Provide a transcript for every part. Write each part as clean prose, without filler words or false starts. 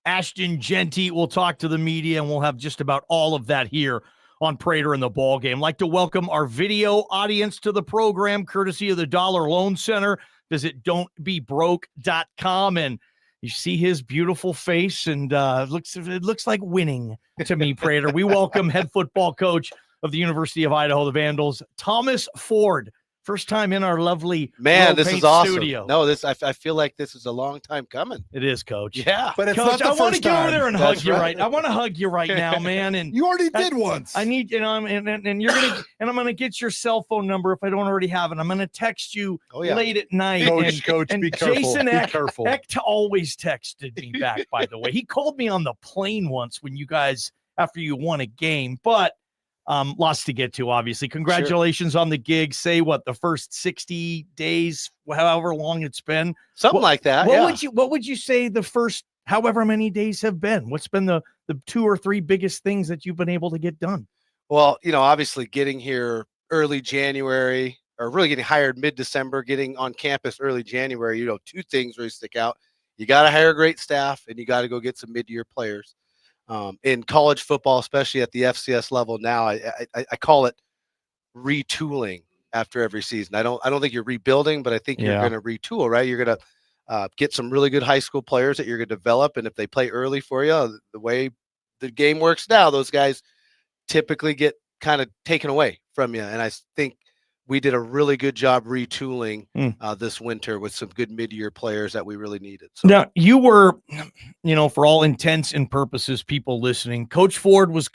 Ashton Genty will talk to the media, and we'll have just about all of that here on Prater and the Ballgame. I'd like to welcome our video audience to the program, courtesy of the Dollar Loan Center. Visit don'tbebroke.com, and you see his beautiful face, and it looks like winning to me, Prater. We welcome head football coach of the University of Idaho, the Vandals, Thomas Ford. First time in our lovely this is awesome. Studio. No, I feel like this is a long time coming. It is, Coach. Yeah, but it's Coach, not the I want to first get time. over there and That's hug you right. I want to hug you right now, man. And you already did once. I need, and you're gonna, and I'm gonna get your cell phone number if I don't already have it. I'm gonna text you late at night. Coach, and be careful. Jason Eck, be careful. Eck always texted me back. By the way, he called me on the plane once when you guys after you won a game, but. Lots to get to, obviously. Congratulations on the gig. Say what, the first 60 days, however long it's been. Something like that. What would you say the first however many days have been? What's been the 2 or 3 biggest things that you've been able to get done? Well, obviously getting here early January, or really getting hired mid-December, getting on campus early January, 2 things really stick out. You got to hire great staff, and you got to go get some mid-year players. In college football, especially at the FCS level now, I call it retooling after every season. I don't think you're rebuilding, but I think you're going to retool, right? You're going to get some really good high school players that you're going to develop, and if they play early for you, the way the game works now, those guys typically get kind of taken away from you. And I think we did a really good job retooling this winter with some good mid-year players that we really needed. So. Now, you were, for all intents and purposes, people listening, Coach Ford was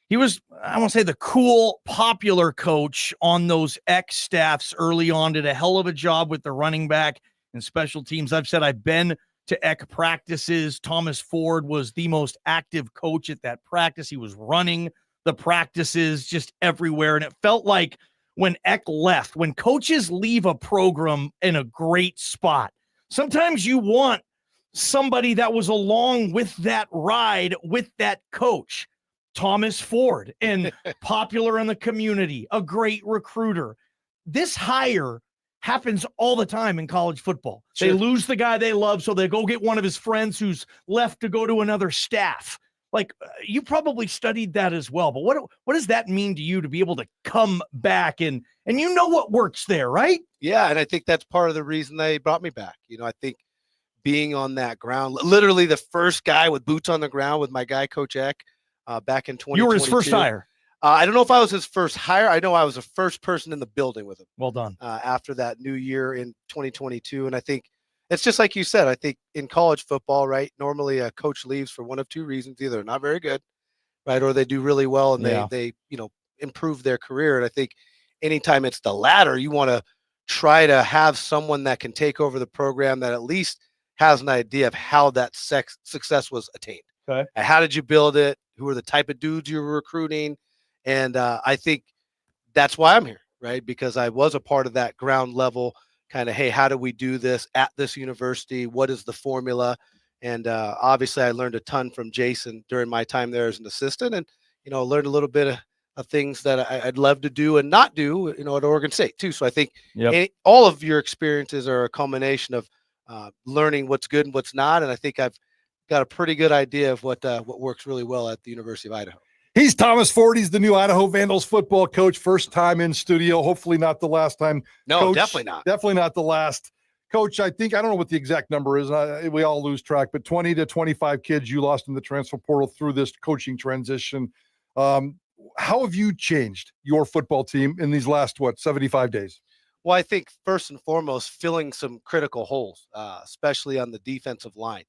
he was, I won't say the cool, popular coach on those X staffs early on, did a hell of a job with the running back and special teams. I've said I've been to Eck practices. Thomas Ford was the most active coach at that practice. He was running the practices just everywhere, and it felt like when Eck left, when coaches leave a program in a great spot, sometimes you want somebody that was along with that ride with that coach. Thomas Ford, and popular in the community, a great recruiter. This hire happens all the time in college football. Sure. They lose the guy they love, so they go get one of his friends who's left to go to another staff. Like, you probably studied that as well, but what does that mean to you to be able to come back and what works there, right? Yeah, and I think that's part of the reason they brought me back. I think being on that ground, literally the first guy with boots on the ground with my guy, Coach Eck, back in 2022. You were his first hire. I don't know if I was his first hire. I know I was the first person in the building with him. Well done. After that new year in 2022, and I think it's just like you said. I think in college football, right, normally a coach leaves for one of 2 reasons: either they're not very good, right, or they do really well and they improve their career. And I think anytime it's the latter, you want to try to have someone that can take over the program that at least has an idea of how that success was attained. Okay. And how did you build it? Who are the type of dudes you were recruiting? And I think that's why I'm here, right? Because I was a part of that ground level kind of, hey, how do we do this at this university? What is the formula? And obviously I learned a ton from Jason during my time there as an assistant, and, learned a little bit of things that I'd love to do and not do, at Oregon State too. So I think all of your experiences are a culmination of learning what's good and what's not. And I think I've got a pretty good idea of what works really well at the University of Idaho. He's Thomas Ford. He's the new Idaho Vandals football coach. First time in studio. Hopefully not the last time. No, Coach, definitely not. Definitely not the last. Coach, I don't know what the exact number is. We all lose track, but 20 to 25 kids you lost in the transfer portal through this coaching transition. How have you changed your football team in these last, 75 days? Well, I think first and foremost, filling some critical holes, especially on the defensive line.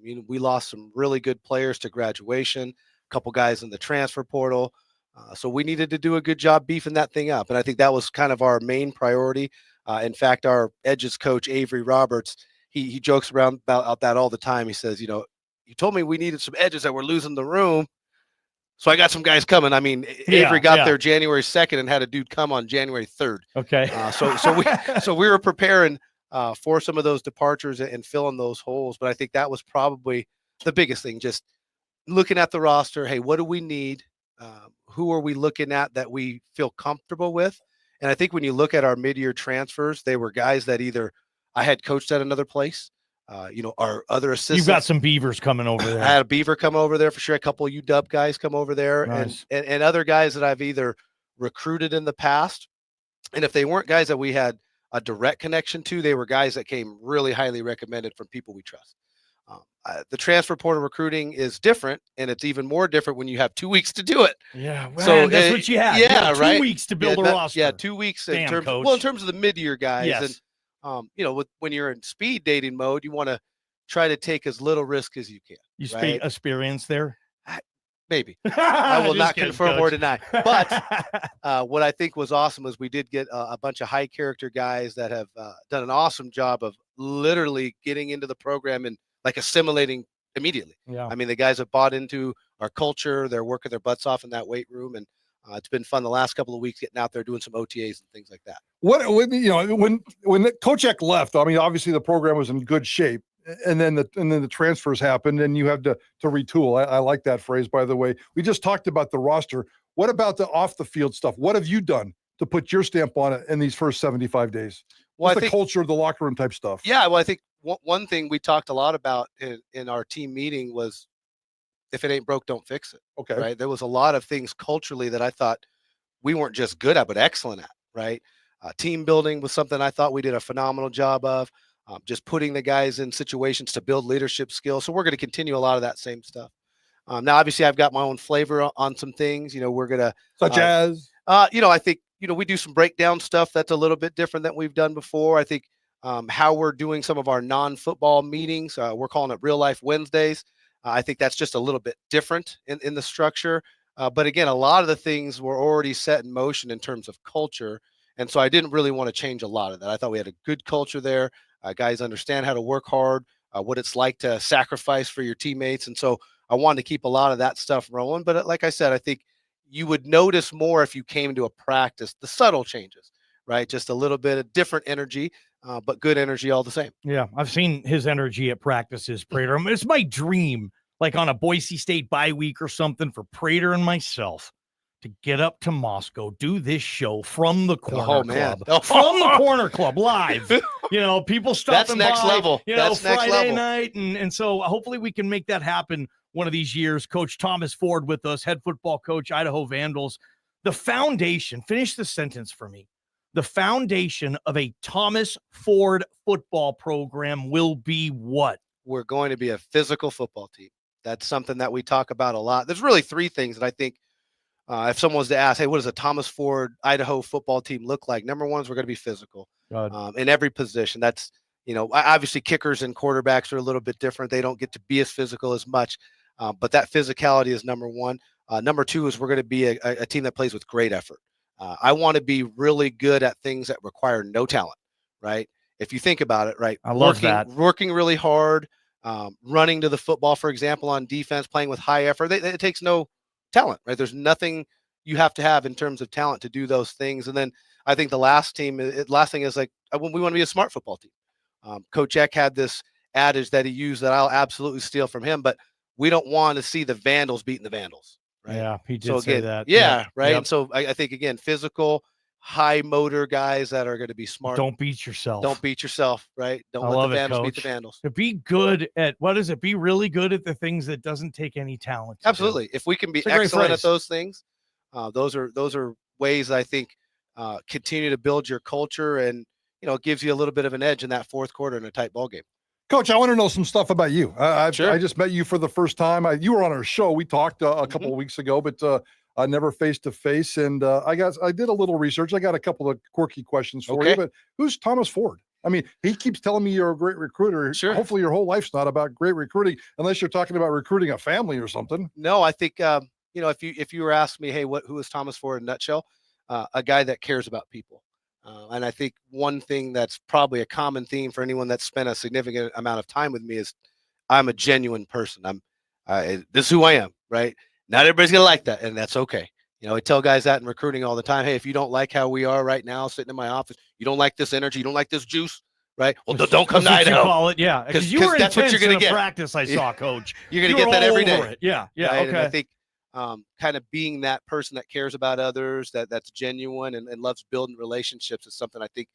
We lost some really good players to graduation, a couple guys in the transfer portal. So we needed to do a good job beefing that thing up. And I think that was kind of our main priority. In fact, our edges coach, Avery Roberts, he jokes around about that all the time. He says, you told me we needed some edges that were losing the room. So I got some guys coming. I mean, Avery got there January 2nd and had a dude come on January 3rd. Okay. So we were preparing for some of those departures and filling those holes. But I think that was probably the biggest thing, just looking at the roster. Hey, what do we need? Who are we looking at that we feel comfortable with? And I think when you look at our mid-year transfers, they were guys that either I had coached at another place, our other assistants. You've got some Beavers coming over there. I had a Beaver come over there for sure. A couple of UW guys come over there, Nice. and other guys that I've either recruited in the past, and if they weren't guys that we had a direct connection to, they were guys that came really highly recommended from people we trust. The transfer portal recruiting is different, and it's even more different when you have 2 weeks to do it. Yeah, well, so that's what you had. Yeah, you had right. 2 weeks to build a roster. Yeah, 2 weeks in Damn, terms. coach. Well, in terms of the mid-year guys, yes. And when you're in speed dating mode, you want to try to take as little risk as you can. You right? experience there? Maybe. I will not kidding, confirm coach. or deny. But what I think was awesome was we did get a bunch of high character guys that have done an awesome job of literally getting into the program and like assimilating immediately. Yeah. I mean, the guys have bought into our culture. They're working their butts off in that weight room, and it's been fun the last couple of weeks getting out there doing some OTAs and things like that. When Coach Eck left, I mean, obviously the program was in good shape, and then the transfers happened, and you have to retool. I like that phrase, by the way. We just talked about the roster. What about the off the field stuff? What have you done to put your stamp on it in these first 75 days? What's the culture, the locker room type stuff? Yeah, well, I think one thing we talked a lot about in our team meeting was, if it ain't broke, don't fix it. Okay. Right. There was a lot of things culturally that I thought we weren't just good at, but excellent at. Right. Team building was something I thought we did a phenomenal job of. Just putting the guys in situations to build leadership skills. So we're going to continue a lot of that same stuff. Now, obviously, I've got my own flavor on some things. We're going to such as I think we do some breakdown stuff that's a little bit different than we've done before. I think how we're doing some of our non-football meetings. We're calling it Real Life Wednesdays. I think that's just a little bit different in the structure. But again, a lot of the things were already set in motion in terms of culture. And so I didn't really want to change a lot of that. I thought we had a good culture there. Guys understand how to work hard, what it's like to sacrifice for your teammates. And so I wanted to keep a lot of that stuff rolling. But like I said, I think you would notice more if you came to a practice, the subtle changes, right? Just a little bit of different energy. But good energy all the same. Yeah, I've seen his energy at practices, Prater. It's my dream, like on a Boise State bye week or something, for Prater and myself to get up to Moscow, do this show from the corner club. From the corner club, live. People stopping by. That's next level. That's Friday next level. night. And so hopefully we can make that happen one of these years. Coach Thomas Ford with us, head football coach, Idaho Vandals. The foundation, finish the sentence for me. The foundation of a Thomas Ford football program will be what? We're going to be a physical football team. That's something that we talk about a lot. There's really three things that I think if someone was to ask, hey, what does a Thomas Ford Idaho football team look like? Number one is we're going to be physical in every position. That's, obviously kickers and quarterbacks are a little bit different. They don't get to be as physical as much, but that physicality is number one. Number two is we're going to be a team that plays with great effort. I want to be really good at things that require no talent, right? If you think about it, right? I love that. Working really hard, running to the football, for example, on defense, playing with high effort. It takes no talent, right? There's nothing you have to have in terms of talent to do those things. And then I think the last thing is like, we want to be a smart football team. Coach Eck had this adage that he used that I'll absolutely steal from him, but we don't want to see the Vandals beating the Vandals. Right? Yeah, he did say that. Yeah, right. Yep. And so I think, again, physical, high motor guys that are going to be smart. Don't beat yourself. Don't beat yourself, right? Don't let the Vandals beat the Vandals. To be good at, what is it? Be really good at the things that doesn't take any talent. Absolutely. If we can be excellent at those things, those are ways I think continue to build your culture, and it gives you a little bit of an edge in that fourth quarter in a tight ball game. Coach, I want to know some stuff about you. Sure. I just met you for the first time. You were on our show. We talked a couple of weeks ago, but never face to face. And I did a little research. I got a couple of quirky questions for you. But who's Thomas Ford? I mean, he keeps telling me you're a great recruiter. Sure. Hopefully, your whole life's not about great recruiting, unless you're talking about recruiting a family or something. No, I think if you were asking me, hey, who is Thomas Ford in a nutshell? A guy that cares about people. And I think one thing that's probably a common theme for anyone that's spent a significant amount of time with me is I'm a genuine person. This is who I am, right? Not everybody's going to like that, and that's okay. I tell guys that in recruiting all the time. Hey, if you don't like how we are right now sitting in my office, you don't like this energy, you don't like this juice, right? Well, don't come to Idaho. You call it, yeah. Because you were that's what you're going to get. Practice I saw, Coach. You're going to get that every day. It. Yeah, right? Okay. And I think kind of being that person that cares about others, that's genuine and loves building relationships is something I think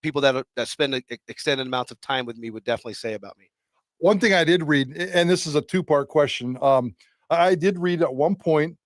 people that spend extended amounts of time with me would definitely say about me. One thing I did read, and this is a two-part question. I did read at one point,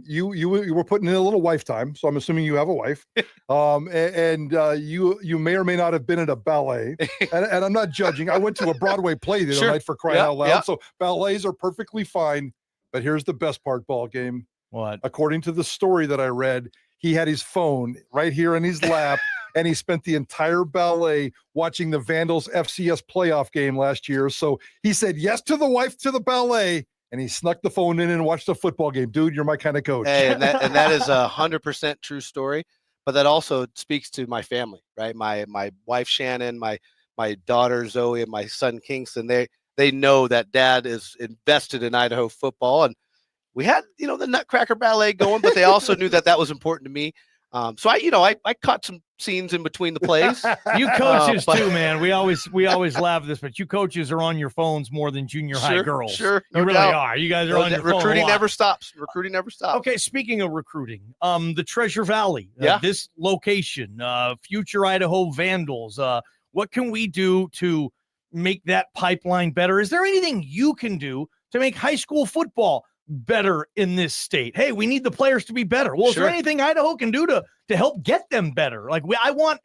you were putting in a little wife time, so I'm assuming you have a wife. You may or may not have been at a ballet, and I'm not judging. I went to a Broadway play the other night, for crying out loud. So ballets are perfectly fine, but here's the best part, ball game. What? According to the story that I read, he had his phone right here in his lap. And he spent the entire ballet watching the Vandals FCS playoff game last year. So he said yes to the wife, to the ballet, and he snuck the phone in and watched the football game. Dude, you're my kind of coach. Hey, and that is 100% true story. But that also speaks to my family, right? My wife Shannon, my daughter Zoe, and my son Kingston. They know that Dad is invested in Idaho football, and we had the Nutcracker Ballet going, but they also knew that was important to me. So I caught some scenes in between the plays. You coaches too, man. We always laugh at this, but you coaches are on your phones more than junior high girls. Sure, you really are. You guys are on your phone. Recruiting never stops. Recruiting never stops. Okay, speaking of recruiting, the Treasure Valley, yeah, this location, future Idaho Vandals. What can we do to make that pipeline better? Is there anything you can do to make high school football better in this state? Hey, we need the players to be better. Well, is there anything Idaho can do to help get them better? Like I want,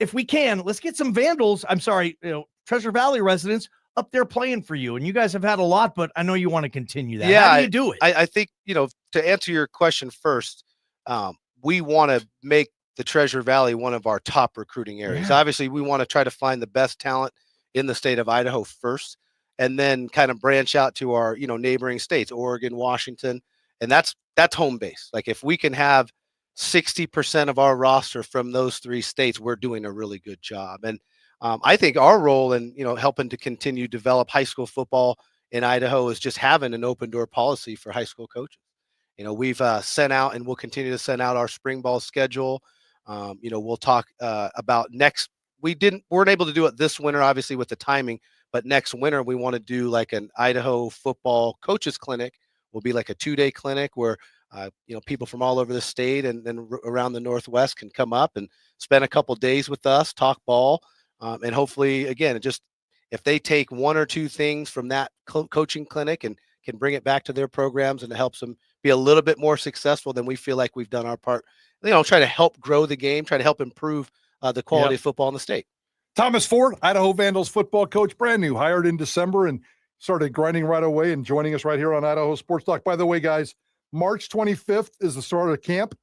if we can, let's get some Vandals. I'm sorry, Treasure Valley residents up there playing for you. And you guys have had a lot, but I know you want to continue that. Yeah, how do you do it? I think, to answer your question first, we want to make the Treasure Valley one of our top recruiting areas. Obviously, we want to try to find the best talent in the state of Idaho first, and then kind of branch out to our, neighboring states, Oregon, Washington. And that's home base. Like if we can have 60% of our roster from those three states, we're doing a really good job. And I think our role in, helping to continue to develop high school football in Idaho is just having an open door policy for high school coaches. We've sent out and we'll continue to send out our spring ball schedule. We'll talk about next. Weren't able to do it this winter, obviously with the timing, but next winter we want to do like an Idaho football coaches clinic. Will be like a 2-day clinic where people from all over the state and around the Northwest can come up and spend a couple days with us, talk ball, and hopefully, again, just if they take one or two things from that coaching clinic and can bring it back to their programs and it helps them be a little bit more successful, then we feel like we've done our part. Try to help grow the game, try to help improve the quality of football in the state. Thomas Ford, Idaho Vandals football coach, brand new, hired in December and started grinding right away and joining us right here on Idaho Sports Talk. By the way, guys, March 25th is the start of camp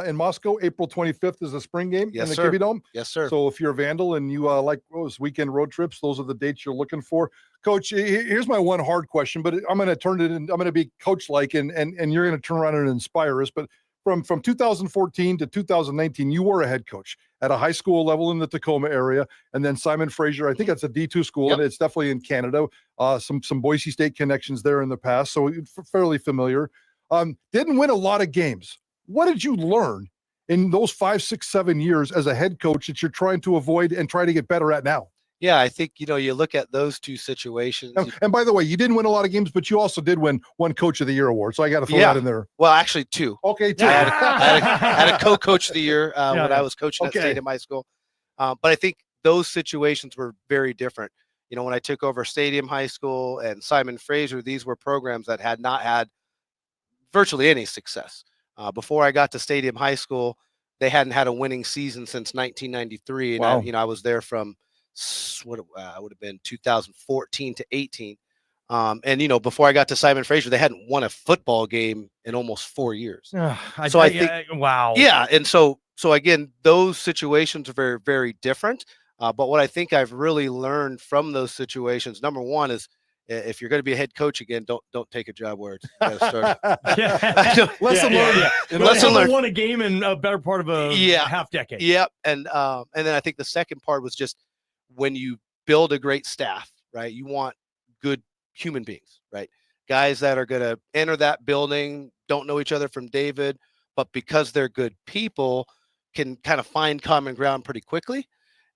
in Moscow. April 25th is the spring game in the Kibbie Dome. Yes, sir. So if you're a Vandal and you like those weekend road trips, those are the dates you're looking for. Coach, here's my one hard question, but I'm going to turn it in. I'm going to be coach-like, and you're going to turn around and inspire us. But from 2014 to 2019, you were a head coach at a high school level in the Tacoma area, and then Simon Fraser, I think that's a D2 school, and it's definitely in Canada. Some Boise State connections there in the past, so fairly familiar. Didn't win a lot of games. What did you learn in those 5, 6, 7 years as a head coach that you're trying to avoid and try to get better at now? Yeah, I think, you look at those two situations. And by the way, you didn't win a lot of games, but you also did win one Coach of the Year award. So I got to throw that in there. Well, actually, 2. Okay, 2. I had a co-coach of the year when I was coaching at Stadium High School. But I think those situations were very different. When I took over Stadium High School and Simon Fraser, these were programs that had not had virtually any success. Before I got to Stadium High School, they hadn't had a winning season since 1993. And wow. I was there from would have been 2014 to 18. And, before I got to Simon Fraser, they hadn't won a football game in almost 4 years. I think, wow. Yeah. And so again, those situations are very, very different. But what I think I've really learned from those situations, number one is, if you're going to be a head coach again, don't take a job where it's lesson learned. Lesson learned. Won a game in a better part of a half decade. Yeah. And then I think the second part was just when you build a great staff, right? You want good human beings, right? Guys that are going to enter that building, don't know each other from David, but because they're good people, can kind of find common ground pretty quickly,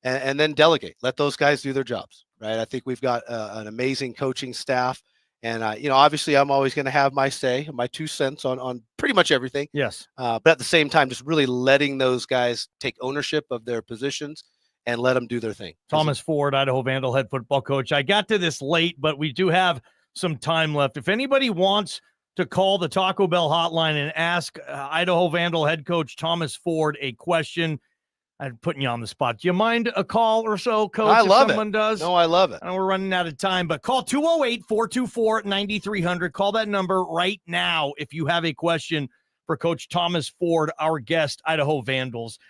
and then delegate. Let those guys do their jobs, right? I think we've got an amazing coaching staff, and obviously I'm always going to have my say, my 2 cents on pretty much everything. Yes. But at the same time, just really letting those guys take ownership of their positions and let them do their thing. Thomas Ford, Idaho Vandal head football coach. I got to this late, but we do have some time left. If anybody wants to call the Taco Bell hotline and ask Idaho Vandal head coach Thomas Ford a question, I'm putting you on the spot. Do you mind a call or so, Coach? I love if someone does? No, I love it. I know we're running out of time, but call 208-424-9300. Call that number right now if you have a question for Coach Thomas Ford, our guest, Idaho Vandals.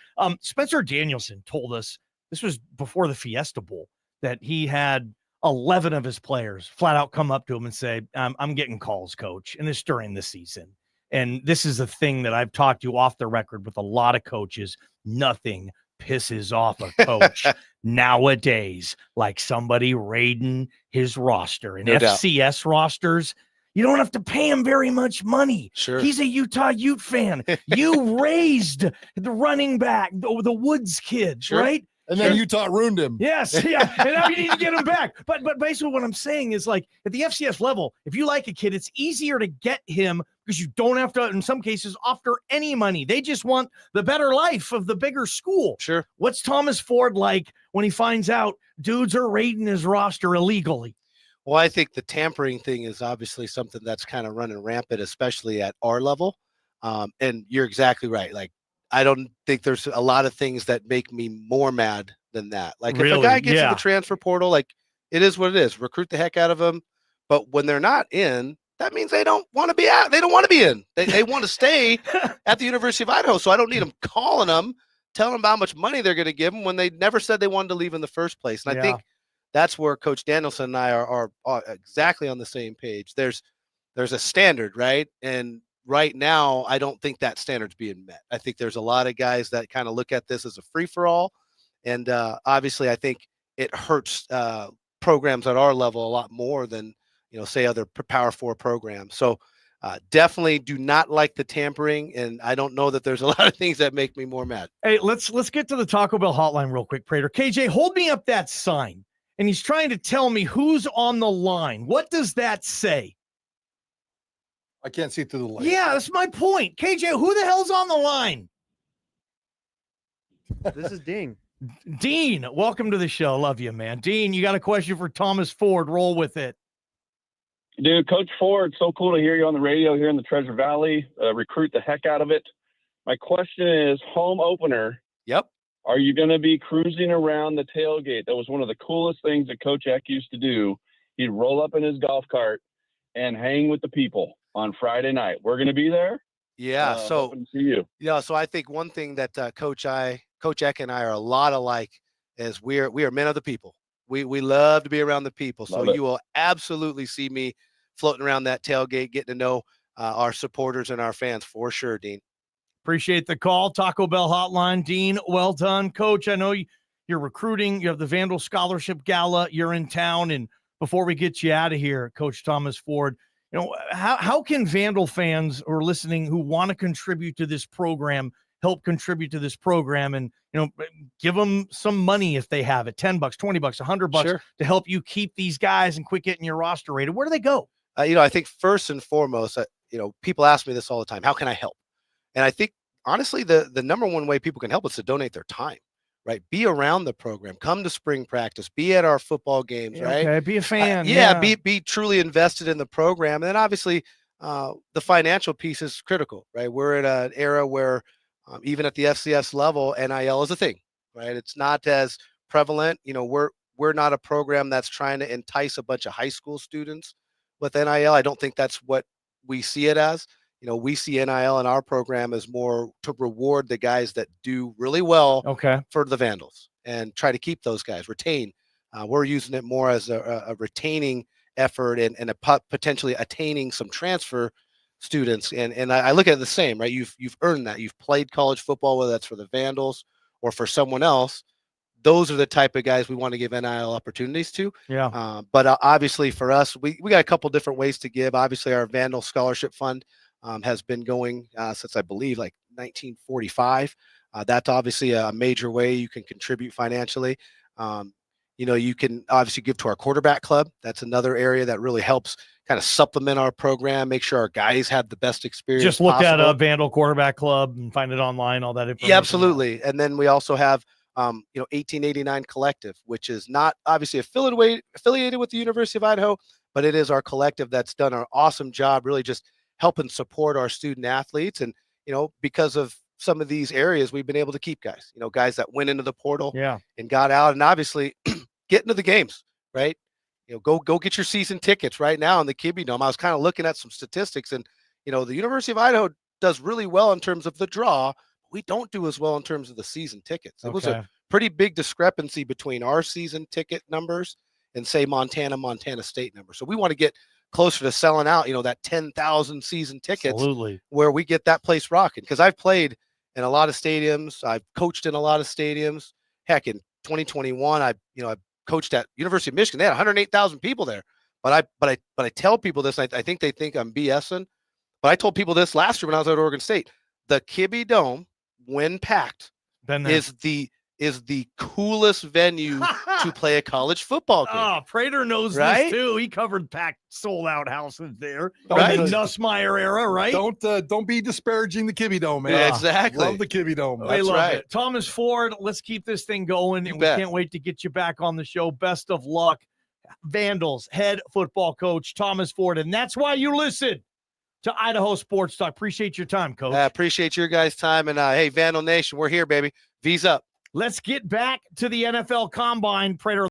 Spencer Danielson told us, this was before the Fiesta Bowl, that he had 11 of his players flat out come up to him and say, I'm getting calls, Coach, and it's during the season. And this is a thing that I've talked to off the record with a lot of coaches. Nothing pisses off a coach nowadays like somebody raiding his roster. And FCS rosters, you don't have to pay him very much money. Sure. He's a Utah Ute fan. You raised the running back, the Woods kid, right? And then Utah ruined him. Yes, yeah. And now you need to get him back. But basically what I'm saying is, like, at the FCS level, if you like a kid, it's easier to get him because you don't have to, in some cases, offer any money. They just want the better life of the bigger school. Sure. What's Thomas Ford like when he finds out dudes are raiding his roster illegally? Well, I think the tampering thing is obviously something that's kind of running rampant, especially at our level. And you're exactly right. Like, I don't think there's a lot of things that make me more mad than that. Like, if a guy gets in the transfer portal, like, it is what it is. Recruit the heck out of them. But when they're not in, that means they don't want to be out. They don't want to be in. They want to stay at the University of Idaho. So I don't need them calling them, telling them how much money they're going to give them when they never said they wanted to leave in the first place. And I think that's where Coach Danielson and I are exactly on the same page. There's a standard, right? And right now, I don't think that standard's being met. I think there's a lot of guys that kind of look at this as a free-for-all. And obviously, I think it hurts programs at our level a lot more than, say other Power 4 programs. So definitely do not like the tampering. And I don't know that there's a lot of things that make me more mad. Hey, let's get to the Taco Bell hotline real quick, Prater. KJ, hold me up that sign. And he's trying to tell me who's on the line. What does that say? I can't see through the light. Yeah, that's my point. KJ, who the hell's on the line? This is Dean. Dean, welcome to the show. Love you, man. Dean, you got a question for Thomas Ford. Roll with it. Dude, Coach Ford, so cool to hear you on the radio here in the Treasure Valley. Recruit the heck out of it. My question is, home opener. Yep. Are you going to be cruising around the tailgate? That was one of the coolest things that Coach Eck used to do. He'd roll up in his golf cart and hang with the people on Friday night. We're going to be there. Yeah. So hoping to see you. Yeah. So I think one thing that Coach Eck and I are a lot alike is we are men of the people. We love to be around the people. So you will absolutely see me floating around that tailgate, getting to know our supporters and our fans for sure, Dean. Appreciate the call. Taco Bell hotline. Dean, well done. Coach, I know you're recruiting. You have the Vandal Scholarship Gala. You're in town. And before we get you out of here, Coach Thomas Ford, how can Vandal fans who are listening who want to contribute to this program help contribute to this program and, give them some money if they have it, $10, $20, $100 Sure. to help you keep these guys and quit getting your roster rated? Where do they go? I think first and foremost, people ask me this all the time. How can I help? And I think, honestly, the number one way people can help is to donate their time, right? Be around the program, come to spring practice, be at our football games, right? Okay, be a fan. Be truly invested in the program. And then obviously the financial piece is critical, right? We're in an era where even at the FCS level, NIL is a thing, right? It's not as prevalent. We're not a program that's trying to entice a bunch of high school students with NIL. I don't think that's what we see it as. We see NIL in our program as more to reward the guys that do really well for the Vandals and try to keep those guys, retain. We're using it more as a retaining effort and potentially attaining some transfer students. And I look at it the same, right? You've earned that. You've played college football, whether that's for the Vandals or for someone else. Those are the type of guys we want to give NIL opportunities to. Yeah. But obviously for us, we got a couple different ways to give. Obviously our Vandal Scholarship Fund has been going since I believe like 1945. That's obviously a major way you can contribute financially. You can obviously give to our quarterback club. That's another area that really helps kind of supplement our program, make sure our guys have the best experience. Just look possible. at a Vandal Quarterback Club and find it online, all that information. Yeah, absolutely. And then we also have 1889 Collective, which is not obviously affiliated with the University of Idaho, but it is our collective that's done an awesome job really just helping support our student athletes. And, because of some of these areas, we've been able to keep guys, guys that went into the portal and got out, and obviously get into the games, right? Go get your season tickets right now in the Kibbe Dome. I was kind of looking at some statistics, and, the University of Idaho does really well in terms of the draw. We don't do as well in terms of the season tickets. It was a pretty big discrepancy between our season ticket numbers and say Montana State numbers. So we want to get closer to selling out, that 10,000 season tickets. Absolutely. Where we get that place rocking. Because I've played in a lot of stadiums. I've coached in a lot of stadiums. Heck, in 2021, I coached at University of Michigan. They had 108,000 people there. But I tell people this, I think they think I'm BSing. But I told people this last year when I was at Oregon State. The Kibbe Dome, when packed, is the coolest venue to play a college football game. Oh, Prater knows this too. He covered packed, sold-out houses there. Right. The Nussmeier era, right? Don't be disparaging the Kibbe Dome, man. Yeah, exactly. Love the Kibbe Dome. I love right. it. Thomas Ford, let's keep this thing going, and we can't wait to get you back on the show. Best of luck. Vandals head football coach Thomas Ford, and that's why you listen to Idaho Sports Talk. Appreciate your time, Coach. I appreciate your guys' time, and hey, Vandal Nation, we're here, baby. V's up. Let's get back to the NFL Combine. Prater